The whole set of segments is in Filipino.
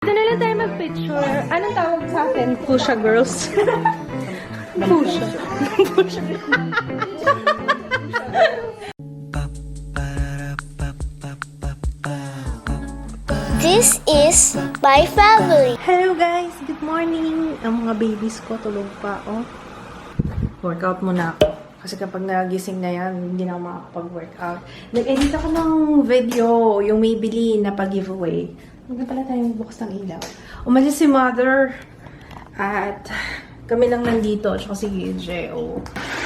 Dito na lang tayo mag-picture. Anong tawag sa akin? Pusha girls. Pusha. Pusha. This is my family. Hello guys! Good morning! Ang mga babies ko tulog pa, oh. Workout muna ako. Kasi kapag nagising na yan, hindi na ako makakapag-workout. Nag-edit ako ng video, yung Maybelline na pag-giveaway. Huwag na pala tayong bukas ng ilaw. Umalis si Mother at kami lang nandito, tsaka si GJ.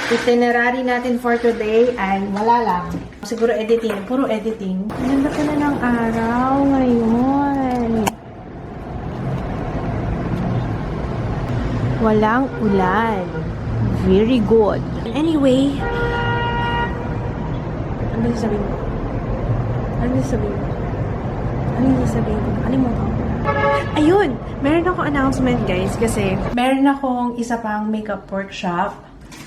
Itinerary natin for today ay wala lang. Siguro editing, puro editing. Ganda pala ng araw ngayon. Walang ulan. Very good. Anyway, ano yung sabihin ko? Ano yung sabihin ko? Ano yung sabihin ko? Kalimutan ko. Ayun! Meron akong announcement guys kasi meron akong isa pang makeup workshop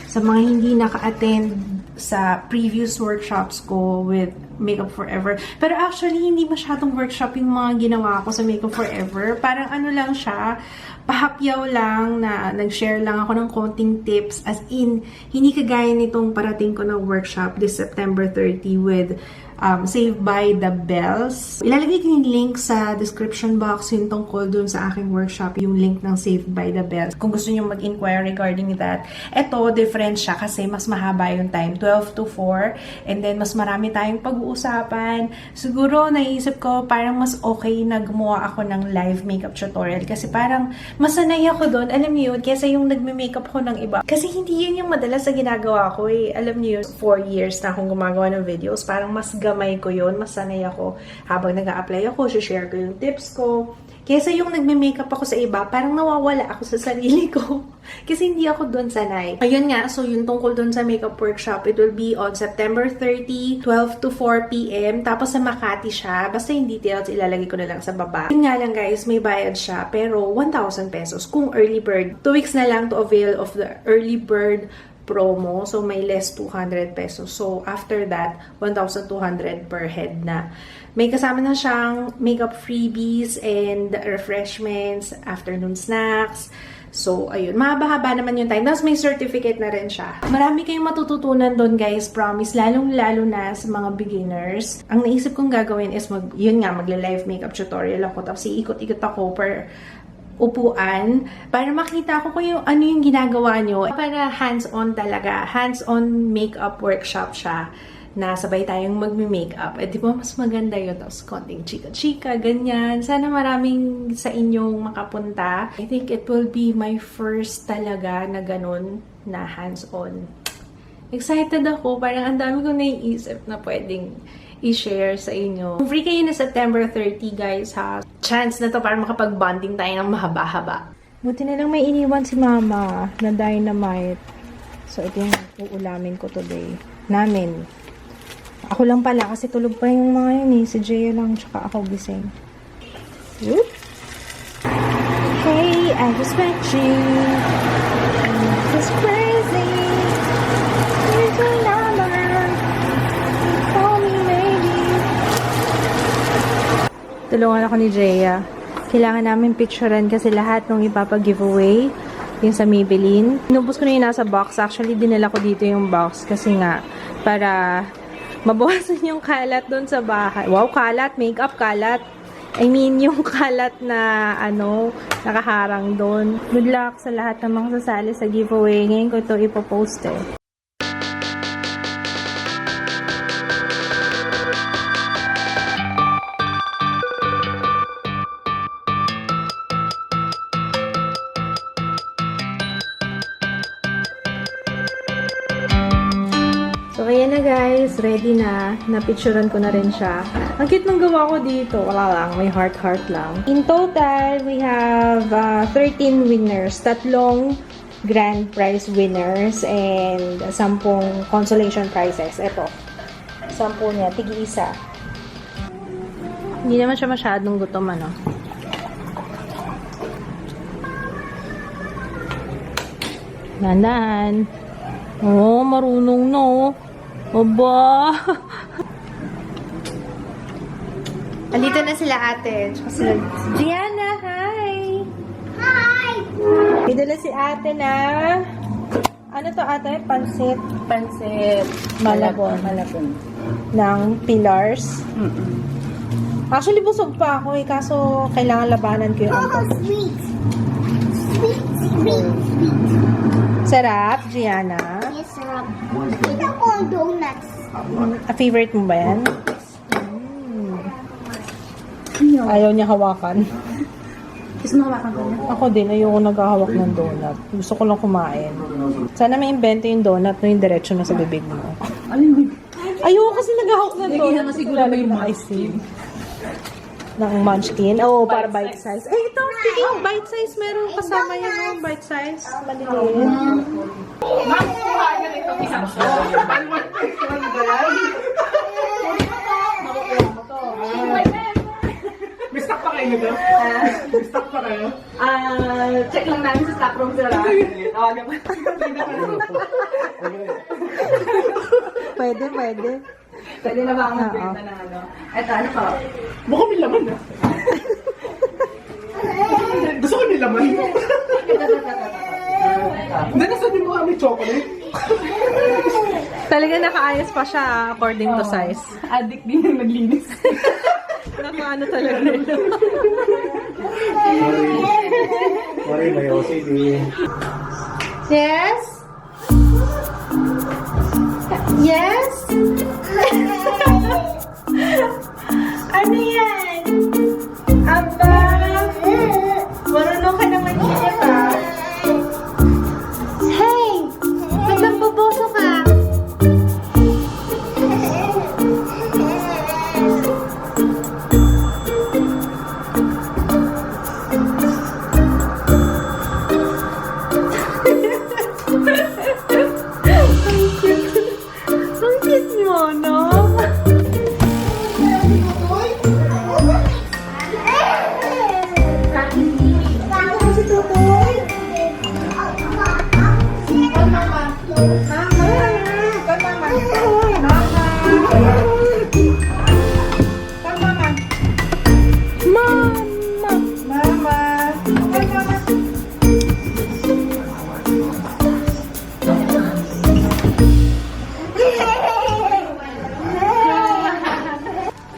sa mga hindi naka-attend sa previous workshops ko with Makeup Forever. Pero actually, hindi masyadong workshop yung mga ginawa ko sa Makeup Forever. Parang ano lang siya, pahapyaw lang na nag-share lang ako ng konting tips. As in, hindi kagaya nitong parating ko na workshop this September 30 with Saved by the Bells. Ilalagay ko yung link sa description box yung tungkol dun sa aking workshop, yung link ng Saved by the Bells. Kung gusto nyo mag-inquire regarding that. Ito, different siya kasi mas mahaba yung time, 12 to 4. And then, mas marami tayong pag-uusapan. Siguro, naisip ko, parang mas okay na gumawa ako ng live makeup tutorial kasi parang masanay ako doon. Alam niyo yun, kesa yung nagme-makeup ko ng iba. Kasi hindi yun yung madalas na ginagawa ko eh. Alam niyo yun, 4 years na akong gumagawa ng videos. Parang mas gamay ko yun, mas sanay ako. Habang nag-a-apply ako, share ko yung tips ko. Kesa yung nagme-makeup ako sa iba, parang nawawala ako sa sarili ko. Kasi hindi ako doon sanay. Ayun nga, so yung tungkol doon sa makeup workshop, it will be on September 30, 12 to 4 p.m. Tapos sa Makati siya. Basta yung details, ilalagay ko na lang sa baba. Yun nga lang guys, may bayad siya, pero 1,000 pesos kung early bird. 2 weeks na lang to avail of the early bird promo. So, may less 200 pesos. So, after that, 1,200 per head na. May kasama na siyang makeup freebies and refreshments, afternoon snacks. So, ayun. Mahaba-haba naman yung time. Tapos, may certificate na rin siya. Marami kayong matututunan doon, guys. Promise. Lalong-lalo na sa mga beginners. Ang naisip kong gagawin is, magla-live makeup tutorial ako. Tapos, iikot-ikot ako per upuan para makita ko kung ano yung ginagawa nyo. Para hands-on talaga. Hands-on makeup workshop siya na sabay tayong magme-makeup. Eh, di ba mas maganda yun? Tapos konting chika-chika, ganyan. Sana maraming sa inyong makapunta. I think it will be my first talaga na ganun na hands-on. Excited ako. Parang ang dami kong naiisip na pwedeng i-share sa inyo. Free kayo na September 30, guys, ha? Chance na to para makapag-bonding tayo ng mahaba-haba. Buti na lang may iniwan si Mama na dynamite. So, ito yung uulamin ko today. Namin. Ako lang pala kasi tulog pa yung mga yun eh. Si Jaya lang, tsaka ako gising. Whoop! Hey, I just met you. This is crazy. Here's a number. Call me maybe. Tulungan ako ni Jaya. Kailangan namin picturean kasi lahat ng ipapag-giveaway yung sa Maybelline. Inubos ko na yung nasa box. Actually, dinala ko dito yung box kasi nga para mabawasan yung kalat doon sa bahay. Wow, kalat! Makeup kalat! I mean, yung kalat na nakaharang doon. Good luck sa lahat ng mga sasali sa giveaway. Ngayon ko ito ipopost eh. So, ayan na guys. Ready na. Napicturean ko na rin siya. Ang cute ng gawa ko dito. Wala lang. May heart-heart lang. In total, we have 13 winners. 3 grand prize winners and 10 consolation prizes. Ito. 10 niya. Tigi-isa. Hindi naman siya masyadong gutom, ano. Dahan-dahan. Oh, marunong no. Aba! Andito na sila ate. Tsaka sila Gianna, hi! Hi! Idala si ate na... Ano to ate? Pansit Pansit. Malabon. Malabon. ng pillars. Actually, busog pa ako kaso kailangan labanan ko yung Oh, angkot. sweet. Sweet, sweet, sweet. Sarap, Gianna. Yes, sarap. Ito ko ang donuts. Favorite mo ba yan? Ayaw niya hawakan. Gusto mo hawakan ko na? Ako din, ayoko naghahawak ng donut. Gusto ko lang kumain. Sana may invento yung donut na yung diretso na sa bibig mo. Alin? Ayoko kasi naghahawak ng donut. Lagyan mo siguro Lalagyan yung ng ice cream. Ng munchkin. Oo, para bite size. Ay, ito, speaking of bite size, meron kasama yan yung bite size. Maliliit. May stock pa kayo dito? May stock pa kayo? Check lang namin sa stock room sila. Tawagan mo. Pwede, pwede. Pwede na ba akong Oo. magbenta ng ano? Eto, ano pa? Mukhang may laman ah. Gusto ko may laman. Hindi, nasabi mo kami chocolate. Talaga nakaayos pa siya according to size. Addict din yung naglinis. Nakaano talaga. Sorry, may OCD. Yes? Yes? Ano yan? Aba? Marunong ka naman dito ka? Hey! Ba't nagboboso ka? Ang cute mo, no? Si Tutoy.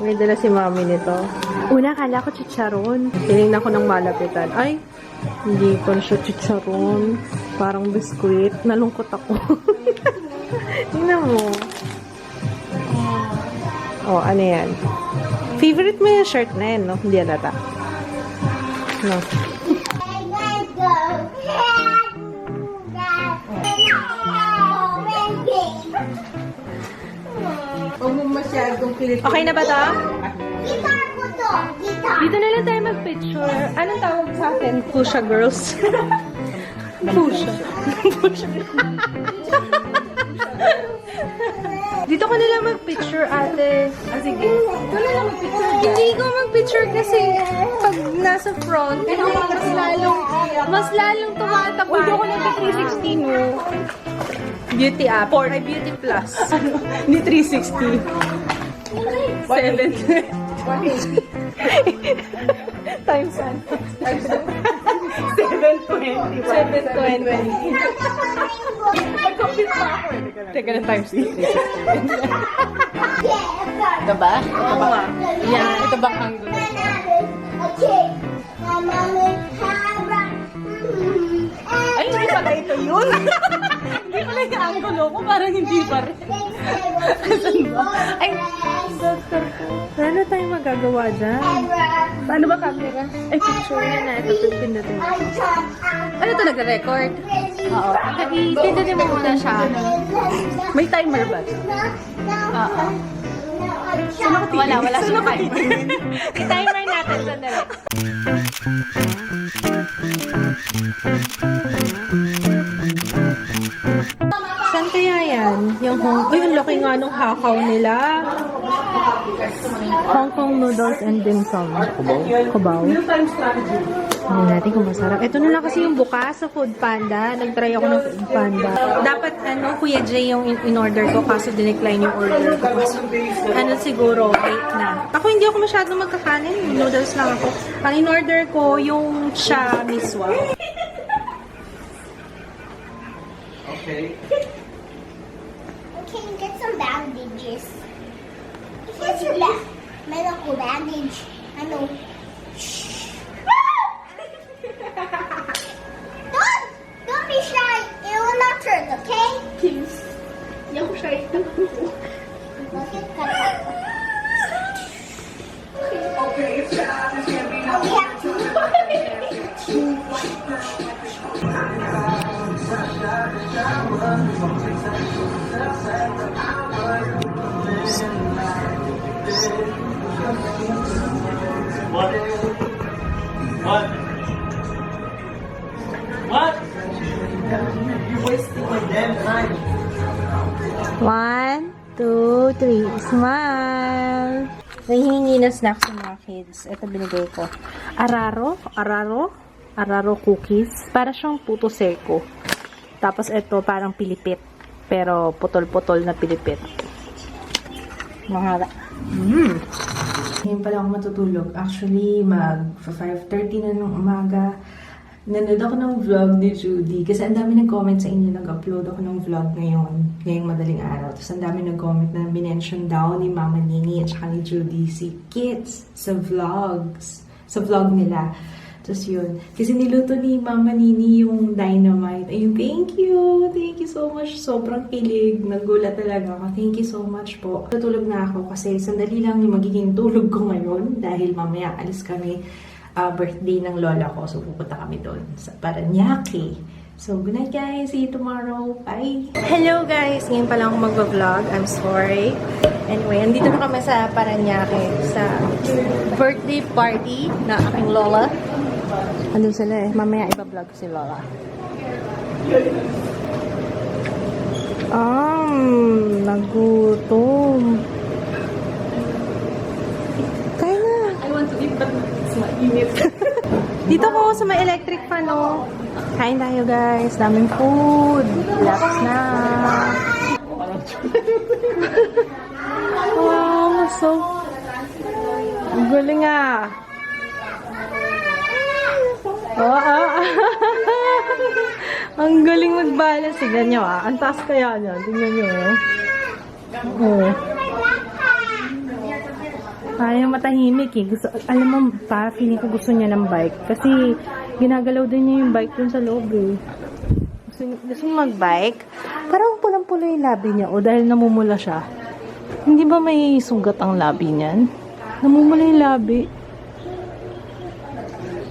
May dala si mami nito. Una, kala ko chicharon. Tinignan ko ng malapitan. Ay, hindi ko siya chicharon. Parang biskuit. Nalungkot ako. Tingnan mo. Oh, ano yan? Favorite mo yung shirt na yan, no? Hindi alata. No. Huwag mo masyadong kilit. Okay na ba to? Guitar ko to. Guitar. Dito na lang tayo mag-picture. Anong tawag sa atin? Pusha girls. Pusha. Pusha. Dito ko na lang mag-picture, ate. Sige. Ito na lang mag-picture. Hindi ko mag-picture kasi pag nasa front, mas lalong tumataba. Hindi ko lang 360 no. Beauty app. Ay, beauty plus. Hindi 360. 7. Times ano? 720. 720. Teka na times 3. Ito ba? Oo nga. Yan. Ito bang angle? Ay, hindi pala ito yun. Hindi pala yung angulo ko. Parang hindi pa rin. Saan ba? Ay, doctor ko. Paano tayo magagawa dyan? Paano ba camera? Ay, picture na. Ito, pindutin mo. Ano ito, nag-record? Oo. Pindutin mo muna siya. May timer ba? Oo. Wala siya timer. I-timer natin sandali. Saan kaya yan? Yung Hong... Ay, ang laki nga nung hakaw nila. Hong Kong noodles and dim sum. Kubaw? Tignan natin kung masarap. Ito na lang kasi yung bukas sa Food Panda. Nag-try ako ng Food Panda. Dapat, Kuya Jay yung in-order ko kaso dinecline yung order ko. Kaso, siguro, wait na. Ako hindi ako masyadong magkakanin. Noodles lang ako. Ang in-order ko, yung cha miswa. Okay. Can you get some bandages? What's your left? Medical bandage. I know. Don't be shy. It will not hurt, okay? Kims. Hindi ako shy. Bakit ka na? Okay, it's Oh, we have to. What? What? What? You're wasting my damn time. 1, 2, 3. Smile! Nahihingi na snacks ng mga kids. Ito binigay ko. Araro cookies. Para siyang puto seko. Tapos ito parang pilipit. Pero putol-putol na pilipit. Mahara. Ngayon pala ako matutulog. Actually, 5:30 na ng umaga. Nanood ako ng vlog ni Judy. Kasi ang dami nag-comment sa inyo. Nag-upload ako ng vlog ngayong madaling araw. Tapos ang dami nag-comment na binention daw ni Mama Nini at saka ni Judy si Kids sa vlogs. Sa vlog nila. Tapos yun. Kasi niluto ni Mama Nini yung dynamite. Ayun, thank you. Thank you so much. Sobrang kilig. Nagulat talaga ako. Thank you so much po. Tutulog na ako kasi sandali lang yung magiging tulog ko ngayon. Dahil mamaya alis kami. Birthday ng lola ko. So, pupunta kami doon sa Paranaque. So, good night guys. See you tomorrow. Bye! Hello guys! Ngayon pa lang ako mag-vlog. I'm sorry. Anyway, andito na kami sa Paranaque sa birthday party na aking lola. Andun sila eh. Mamaya iba-vlog ko si lola. Nagutom. Kaya na. I want to eat but it's mainit. Dito ko sa may electric fan, oh. Kain tayo, guys. Daming food. Laps na. Wow, so... Ang galing, ah. Ang galing mag-balance. Tignan nyo, ah. Ang taas kaya niya. Tignan nyo, oh. Oh. Ayaw matahimik eh. Alam mo pa, feeling ko gusto niya ng bike. Kasi ginagalaw din niya yung bike dun sa loob eh. Gusto niya mag-bike. Parang pulang-pula yung labi niya. O dahil namumula siya. Hindi ba may sugat ang labi niyan? Namumula yung labi.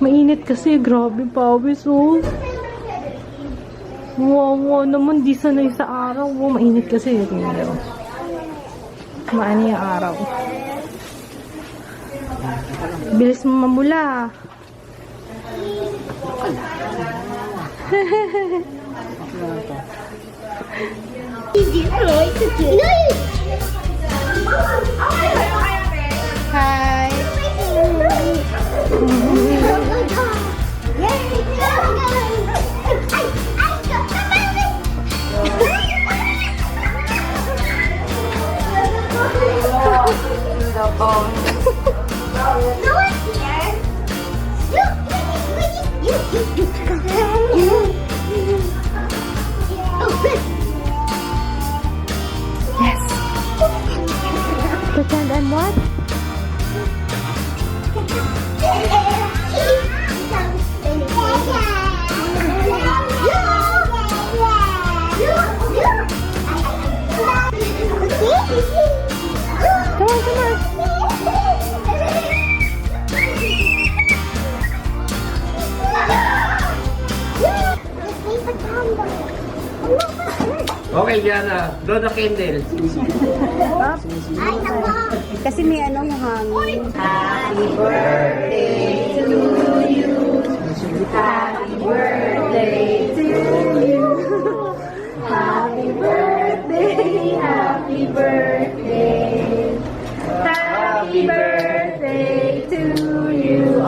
Mainit kasi. Grabe, pawis oh. Wow, naman di sanay sa araw. Wow, mainit kasi. Maano yung araw. Bilis mo mamula. Hi. Yes. Pretend I'm what? Come on, come on. Okay, Diana. Blow the candle. Kasi may ano yung hangin. Happy birthday to you. Happy birthday to you. Happy birthday, happy birthday. Happy birthday to you.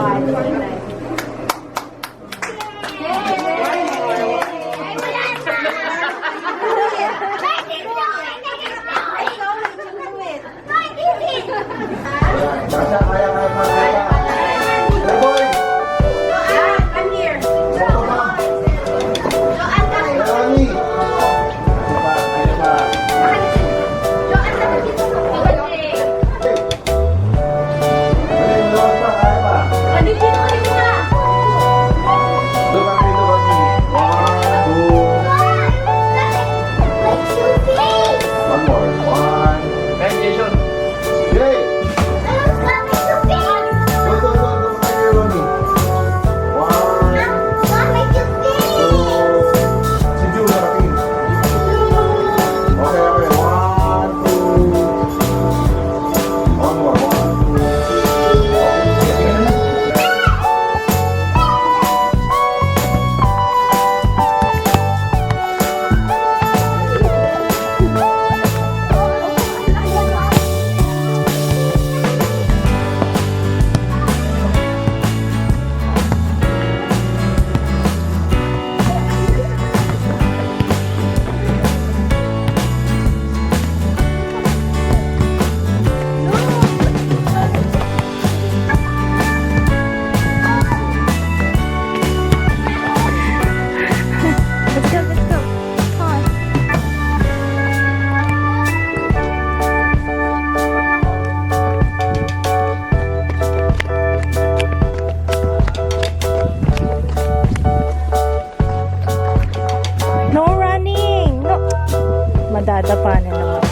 Dadapanan naman.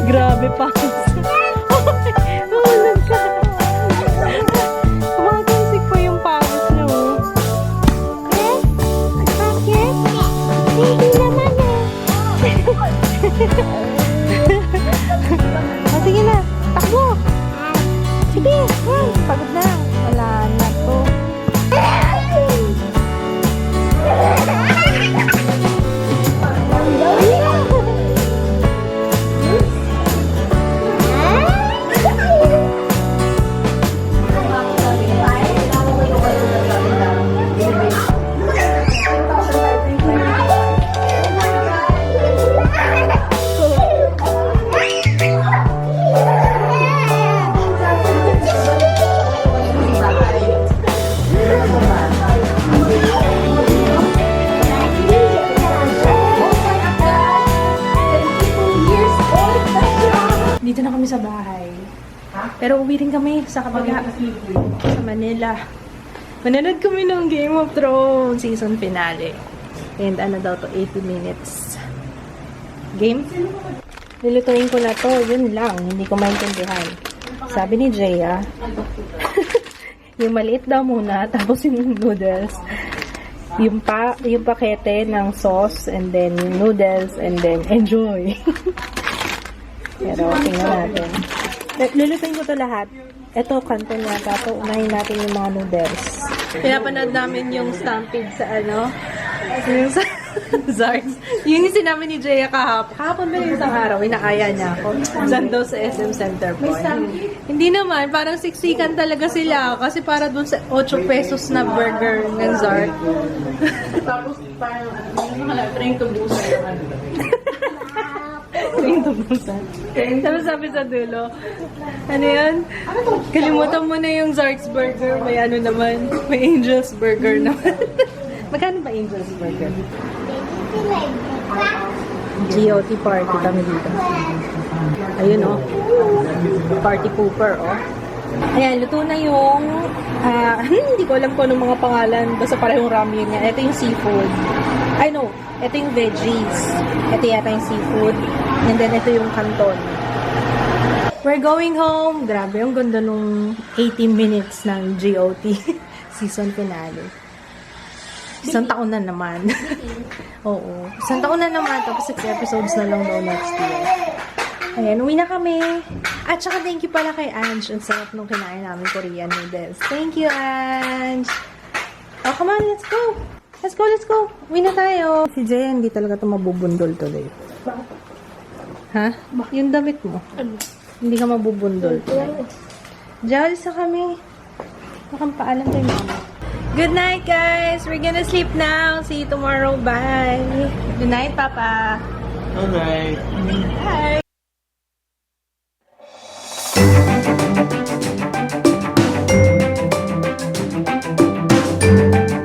Grabe pa. Mahulog ka. Kumakansik pa yung pawis niya, oh. Bakit? Hindi naman Oh, sige na. Takbo. Sige. Pagod na. Wala na to. Dito na kami sa bahay. Pero uwi rin kami sa kabila. Sa Manila. Manonood kami ng Game of Thrones season finale. And ano daw to, 80 minutes. Game? Nilutuin ko na to. Yun lang. Hindi ko maintindihan. Sabi ni Jaya, yung maliit daw muna, tapos yung noodles. Yung pakete ng sauce, and then yung noodles, and then enjoy. Pero tingnan natin. Lulutuin ko to lahat. Ito, kanto niya. Tapos unahin natin yung mga noodles. Pinapanood namin yung Stampede sa ano? Yung sa Zards. Yun yung sinabi ni Jaya kahapon. Kahapon ba yung isang araw? Inaaya niya ako. Saan daw sa SM Center Point. Hindi naman. Parang siksikan talaga sila. Kasi para dun sa 8 pesos na burger ng Zard. Tapos parang, trying to boost yung ano. Tapos sabi sa dulo, ano yan? Kalimutan mo na yung Zart's Burger. May ano naman, may Angel's Burger naman. Magkano ba Angel's Burger? GOT party kami dito. Ayun, oh. Party pooper, oh. Ayan, luto na yung, hindi ko alam kung anong mga pangalan. Basta parehong ramen niya. Ito yung seafood. I know. Ito yung veggies. Ito yata yung seafood. And then, ito yung canton. We're going home. Grabe, yung ganda nung 80 minutes ng GOT season finale. Isang taon na naman. Oo. Isang taon na naman. Tapos 6 episodes na lang daw next year. Ayan, uwi na kami. At saka thank you pala kay Ange. Ang sarap nung kinain namin Korean noodles. Thank you, Ange. Oh, come on, let's go. Let's go, let's go. Uwi na tayo. Si Jay, hindi talaga ito mabubundol today. Ha? Yung damit mo. Hindi ka mabubundol today. Jay, alis na kami. Bakang paalam tayo, mama. Good night, guys. We're gonna sleep now. See you tomorrow. Bye. Good night, Papa. Alright. Bye.